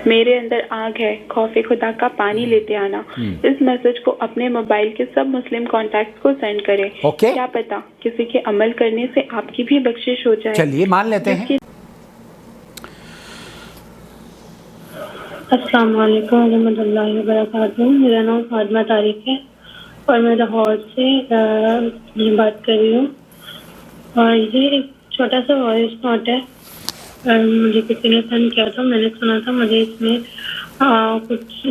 میرے اندر آگ ہے، خوف خدا کا پانی لیتے آنا. اس میسج کو اپنے موبائل کے سب مسلم کانٹیکٹس کو سینڈ کریں. کیا پتا کسی کے عمل کرنے سے آپ کی بھی بخشش ہو جائے. چلیے مان لیتے ہیں. السلام علیکم ورحمۃ اللہ وبرکاتہ. میرا نام فاطمہ طارق ہے اور میں لاہور سے بات کر رہی ہوں. اور یہ ایک چھوٹا سا وائس نوٹ ہے. مجھے کسی نے سینڈ کیا تھا، میں نے سنا تھا. مجھے اس میں کچھ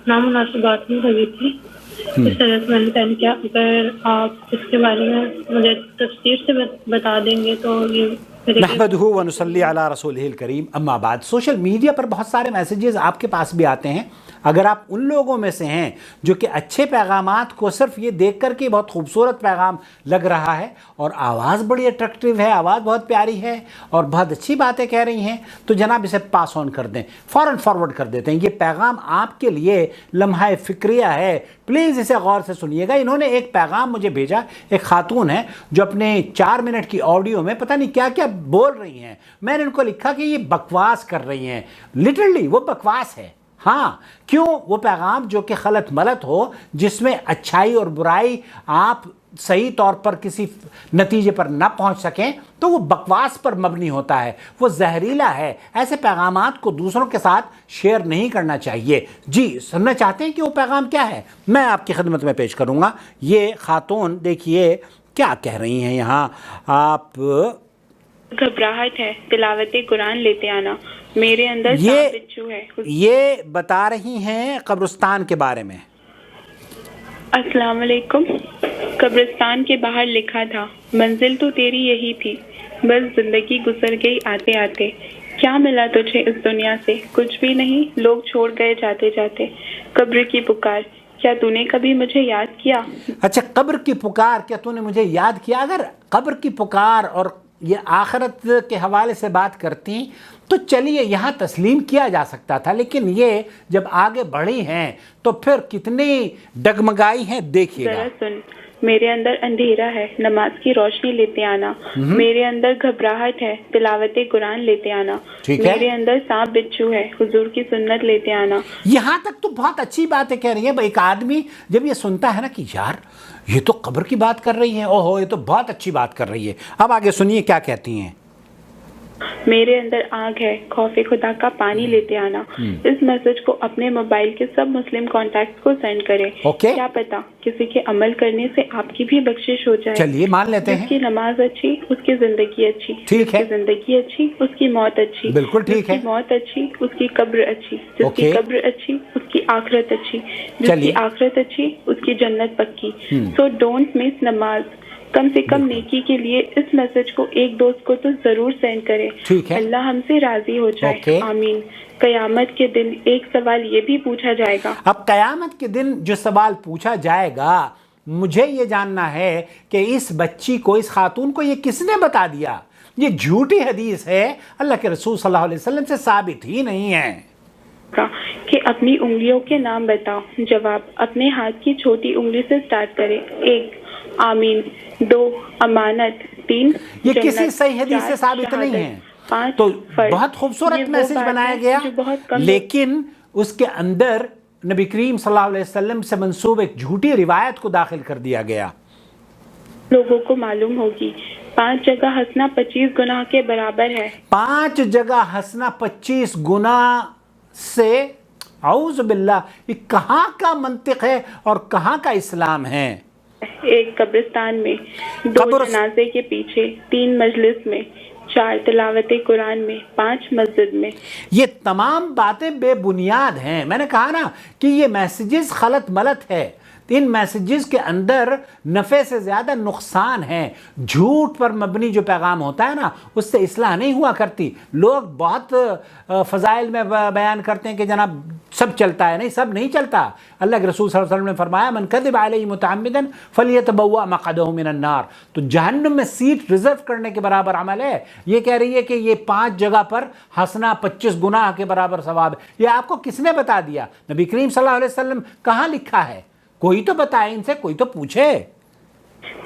نامناسب بات نہیں لگی تھی، اس طرح سے میں نے سینڈ کیا. اگر آپ اس کے بارے میں مجھے تفصیل سے بتا دیں گے تو یہ نحمدہ و نصلی علی رسولہ الکریم. اما بعد، سوشل میڈیا پر بہت سارے میسیجز آپ کے پاس بھی آتے ہیں. اگر آپ ان لوگوں میں سے ہیں جو کہ اچھے پیغامات کو صرف یہ دیکھ کر کے بہت خوبصورت پیغام لگ رہا ہے اور آواز بڑی اٹریکٹیو ہے، آواز بہت پیاری ہے اور بہت اچھی باتیں کہہ رہی ہیں، تو جناب اسے پاس آن کر دیں، فوراً فارورڈ کر دیتے ہیں. یہ پیغام آپ کے لیے لمحہ فکریہ ہے، پلیز اسے غور سے سنیے گا. انہوں نے ایک پیغام مجھے بھیجا، ایک خاتون ہے جو اپنے 4 منٹ کی آڈیو میں پتہ نہیں کیا کیا بول رہی ہیں. میں نے ان کو لکھا کہ یہ بکواس کر رہی ہیں. لٹرلی وہ بکواس ہے. ہاں، کیوں؟ وہ پیغام جو کہ خلط ملط ہو، جس میں اچھائی اور برائی آپ صحیح طور پر کسی نتیجے پر نہ پہنچ سکیں، تو وہ بکواس پر مبنی ہوتا ہے، وہ زہریلا ہے. ایسے پیغامات کو دوسروں کے ساتھ شیئر نہیں کرنا چاہیے. جی سننا چاہتے ہیں کہ وہ پیغام کیا ہے؟ میں آپ کی خدمت میں پیش کروں گا. یہ خاتون دیکھیے کیا کہہ رہی ہیں یہاں. آپ گھبراہٹ ہے، تلاوت قرآن لیتے آنا. میرے اندر بچو ہے. یہ بتا رہی ہیں قبرستان کے بارے میں. السلام علیکم. قبرستان کے باہر لکھا تھا، منزل تو تیری یہی تھی، بس زندگی گزر گئی آتے آتے. کیا ملا تجھے اس دنیا سے؟ کچھ بھی نہیں، لوگ چھوڑ گئے جاتے جاتے. قبر کی پکار، کیا تو نے کبھی مجھے یاد کیا؟ اچھا، قبر کی پکار، کیا تو نے مجھے یاد کیا؟ اگر قبر کی پکار اور یہ آخرت کے حوالے سے بات کرتی تو چلیے یہاں تسلیم کیا جا سکتا تھا، لیکن یہ جب آگے بڑھی ہیں تو پھر کتنی ڈگمگائی ہیں. دیکھیے گا. ذرا سن. میرے اندر اندھیرا ہے، نماز کی روشنی لیتے آنا. میرے اندر گھبراہٹ ہے، تلاوت قرآن لیتے آنا. میرے اندر سانپ بچھو ہے، حضور کی سنت لیتے آنا. یہاں تک تو بہت اچھی باتیں کہہ رہی ہیں. ایک آدمی جب یہ سنتا ہے نا کہ یار یہ تو قبر کی بات کر رہی ہے، اوہو یہ تو بہت اچھی بات کر رہی ہے. اب آگے سنیے کیا کہتی ہیں. میرے اندر آگ ہے، خوف خدا کا پانی لیتے آنا. اس میسج کو اپنے موبائل کے سب مسلم کانٹیکٹس کو سینڈ کریں. کیا پتا کسی کے عمل کرنے سے آپ کی بھی بخشش ہو جائے. چلیے مان لیتے ہیں. جس کی نماز اچھی اس کی زندگی اچھی. ٹھیک ہے. جس کی زندگی اچھی اس کی موت اچھی. بالکل ٹھیک ہے. جس کی موت اچھی اس کی قبر اچھی. جس کی قبر اچھی اس کی آخرت اچھی. جس کی آخرت اچھی اس کی جنت پکی. سو ڈونٹ مس نماز. کم سے کم نیکی کے لیے اس میسج کو ایک دوست کو تو ضرور سینڈ کریں. اللہ ہم سے راضی ہو جائے. آمین. قیامت کے دن ایک سوال یہ بھی پوچھا جائے گا. اب قیامت کے دن جو سوال پوچھا جائے گا، مجھے یہ جاننا ہے کہ اس بچی کو، اس خاتون کو یہ کس نے بتا دیا؟ یہ جھوٹی حدیث ہے، اللہ کے رسول صلی اللہ علیہ وسلم سے ثابت ہی نہیں ہے. کہ اپنی انگلیوں کے نام بتاؤ. جواب، اپنے ہاتھ کی چھوٹی انگلی سے سٹارٹ کریں. 1 آمین، 2 امانت، 3 یہ کسی صحیح حدیث سے ثابت نہیں ہے. تو بہت خوبصورت میسج بنایا گیا، لیکن اس کے اندر نبی کریم صلی اللہ علیہ وسلم سے منسوب ایک جھوٹی روایت کو داخل کر دیا گیا. لوگوں کو معلوم ہوگی 5 جگہ ہنسنا 25 گناہ کے برابر ہے. 5 جگہ ہنسنا 25 گناہ سے، اعوذ باللہ، یہ کہاں کا منطق ہے اور کہاں کا اسلام ہے؟ 1 قبرستان میں، 2 جنازے کے پیچھے، 3 مجلس میں، 4 تلاوت قرآن میں، 5 مسجد میں. یہ تمام باتیں بے بنیاد ہیں. میں نے کہا نا کہ یہ میسیجز خلط ملط ہے. ان میسیجز کے اندر نفع سے زیادہ نقصان ہے. جھوٹ پر مبنی جو پیغام ہوتا ہے نا، اس سے اصلاح نہیں ہوا کرتی. لوگ بہت فضائل میں بیان کرتے ہیں کہ جناب سب چلتا ہے. نہیں، سب نہیں چلتا. اللہ کے رسول صلی اللہ علیہ وسلم نے فرمایا من کذب علیہ متعمدا فلیتبوأ مقعدہ من النار. تو جہنم میں سیٹ ریزرو کرنے کے برابر عمل ہے. یہ کہہ رہی ہے کہ یہ 5 جگہ پر ہنسنا 25 گناہ کے برابر ثواب ہے. یہ آپ کو کس نے بتا دیا؟ نبی کریم صلی اللہ علیہ وسلم. کہاں لکھا ہے؟ کوئی تو بتائے ان سے، کوئی تو پوچھے.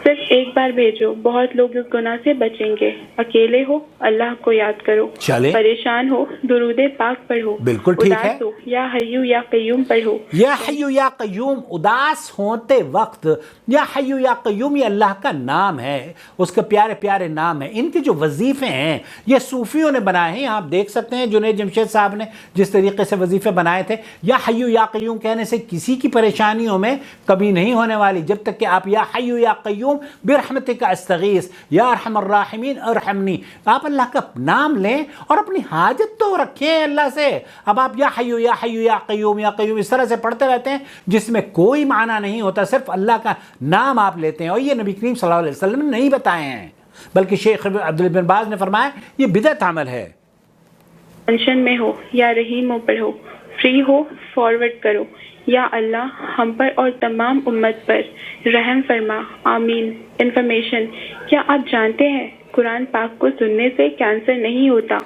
صرف ایک بار بھیجو، بہت لوگ اس گناہ سے بچیں گے۔ اکیلے ہو اللہ کو یاد کرو، چلے پریشان ہو درود پاک پڑھو، بالکل ٹھیک ہے، اداس ہو یا حیو یا قیوم پڑھو۔ یا حیو یا قیوم، اداس ہوتے وقت یا حیو یا قیوم یہ اللہ کا نام ہے، اس کے پیارے پیارے نام ہیں۔ ان کے جو وظیفے ہیں یہ صوفیوں نے بنائے ہیں، آپ دیکھ سکتے ہیں جنید جمشید صاحب نے جس طریقے سے وظیفے بنائے تھے۔ یا حیو یا قیوم کہنے سے کسی کی پریشانیوں میں کمی نہیں ہونے والی جب تک کہ آپ یا حیو یا قیوم برحمتک استغیث یا ارحم الراحمین ارحمنی، آپ اللہ کا نام لیں اور اپنی حاجت تو رکھیں اللہ سے۔ اب آپ یا حیو یا حیو یا قیوم اس طرح سے پڑھتے رہتے ہیں جس میں کوئی معنی نہیں ہوتا، صرف اللہ کا نام آپ لیتے ہیں، اور یہ نبی کریم صلی اللہ علیہ وسلم نے نہیں بتائے ہیں، بلکہ شیخ عبداللہ بن باز نے فرمایا یہ بدعت عمل ہے۔ ٹینشن میں ہو یا رحیم ہو پڑھو، فری ہو فارورڈ کرو، یا اللہ ہم پر اور تمام امت پر رحم فرما، آمین۔ انفارمیشن، کیا آپ جانتے ہیں قرآن پاک کو سننے سے کینسر نہیں ہوتا؟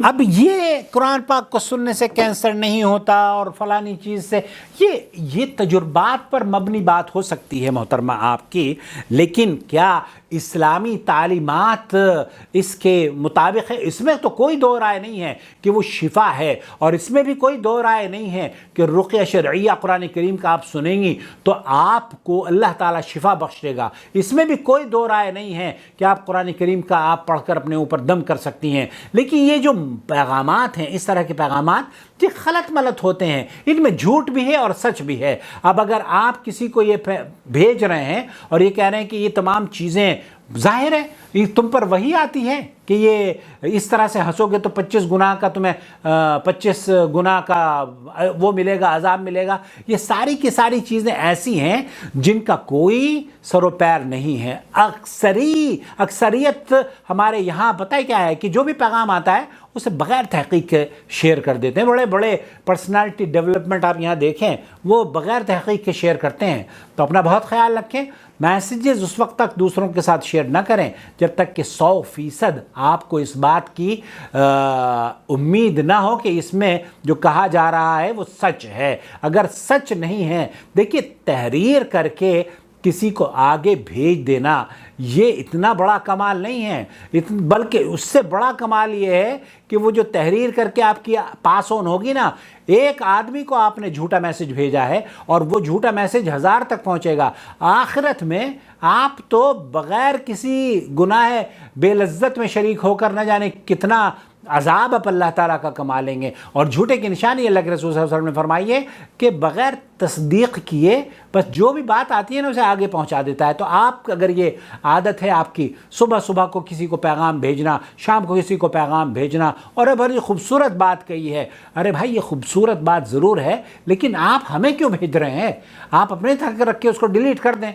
اب یہ قرآن پاک کو سننے سے کینسر نہیں ہوتا اور فلانی چیز سے، یہ تجربات پر مبنی بات ہو سکتی ہے محترمہ آپ کی، لیکن کیا اسلامی تعلیمات اس کے مطابق ہے؟ اس میں تو کوئی دو رائے نہیں ہے کہ وہ شفا ہے، اور اس میں بھی کوئی دو رائے نہیں ہے کہ رقیہ شرعیہ قرآن کریم کا آپ سنیں گی تو آپ کو اللہ تعالیٰ شفا بخش دے گا، اس میں بھی کوئی دو رائے نہیں ہے کہ آپ قرآن کریم کا آپ پڑھ کر اپنے اوپر دم کر سکتی ہیں۔ لیکن یہ جو پیغامات ہیں، اس طرح کے پیغامات یہ غلط ملت ہوتے ہیں، ان میں جھوٹ بھی ہے اور سچ بھی ہے۔ اب اگر آپ کسی کو یہ بھیج رہے ہیں اور یہ کہہ رہے ہیں کہ یہ تمام چیزیں ظاہر ہے یہ تم پر وہی آتی ہے کہ یہ اس طرح سے ہنسو گے تو 25 گناہ کا تمہیں 25 گناہ کا وہ ملے گا، عذاب ملے گا، یہ ساری کی ساری چیزیں ایسی ہیں جن کا کوئی سر و پیر نہیں ہے۔ اکثریت ہمارے یہاں پتہ ہے کیا ہے کہ جو بھی پیغام آتا ہے اسے بغیر تحقیق کے شیئر کر دیتے ہیں۔ بڑے بڑے پرسنالٹی ڈیولپمنٹ آپ یہاں دیکھیں وہ بغیر تحقیق کے شیئر کرتے ہیں، تو اپنا بہت خیال رکھیں۔ میسیجز اس وقت تک دوسروں کے ساتھ شیئر نہ کریں جب تک کہ 100% آپ کو اس بات کی امید نہ ہو کہ اس میں جو کہا جا رہا ہے وہ سچ ہے۔ اگر سچ نہیں ہے، دیکھیے تحریر کر کے کسی کو آگے بھیج دینا یہ اتنا بڑا کمال نہیں ہے، بلکہ اس سے بڑا کمال یہ ہے کہ وہ جو تحریر کر کے آپ کی پاس آن ہوگی نا، ایک آدمی کو آپ نے جھوٹا میسج بھیجا ہے اور وہ جھوٹا میسج 1000 تک پہنچے گا، آخرت میں آپ تو بغیر کسی گناہ بے لذت میں شریک ہو کر نہ جانے کتنا عذاب آپ اللہ تعالیٰ کا کما لیں گے۔ اور جھوٹے کی نشانی اللہ کے رسول صلی اللہ علیہ وسلم نے فرمائی ہے کہ بغیر تصدیق کیے بس جو بھی بات آتی ہے نا اسے آگے پہنچا دیتا ہے۔ تو آپ اگر یہ عادت ہے آپ کی صبح کو کسی کو پیغام بھیجنا، شام کو کسی کو پیغام بھیجنا، اور بڑی خوبصورت بات کہی ہے، ارے بھائی یہ خوبصورت بات ضرور ہے لیکن آپ ہمیں کیوں بھیج رہے ہیں؟ آپ اپنے تک رکھ کے اس کو ڈیلیٹ کر دیں،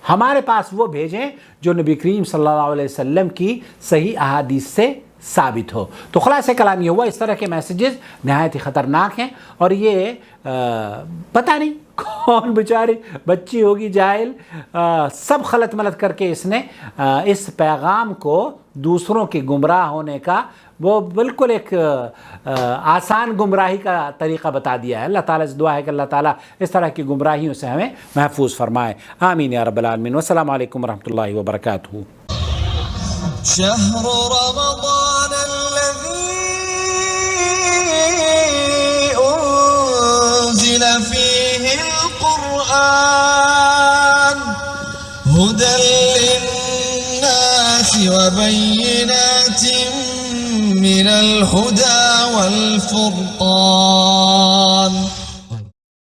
ہمارے پاس وہ بھیجیں جو نبی کریم صلی اللہ علیہ وسلم کی صحیح احادیث سے ثابت ہو۔ تو خلاصہ کلام یہ ہوا، اس طرح کے میسیجز نہایت ہی خطرناک ہیں، اور یہ پتہ نہیں کون بیچاری بچی ہوگی جاہل، سب خلط ملت کر کے اس نے اس پیغام کو دوسروں کے گمراہ ہونے کا وہ بالکل ایک آسان گمراہی کا طریقہ بتا دیا ہے۔ اللہ تعالیٰ سے دعا ہے کہ اللہ تعالیٰ اس طرح کی گمراہیوں سے ہمیں محفوظ فرمائے، آمین یا رب العالمین۔ والسلام علیکم ورحمۃ اللہ وبرکاتہ۔ شهر رمضان الذي أنزل فيه القرآن هدى للناس وبينات من الهدى والفرقان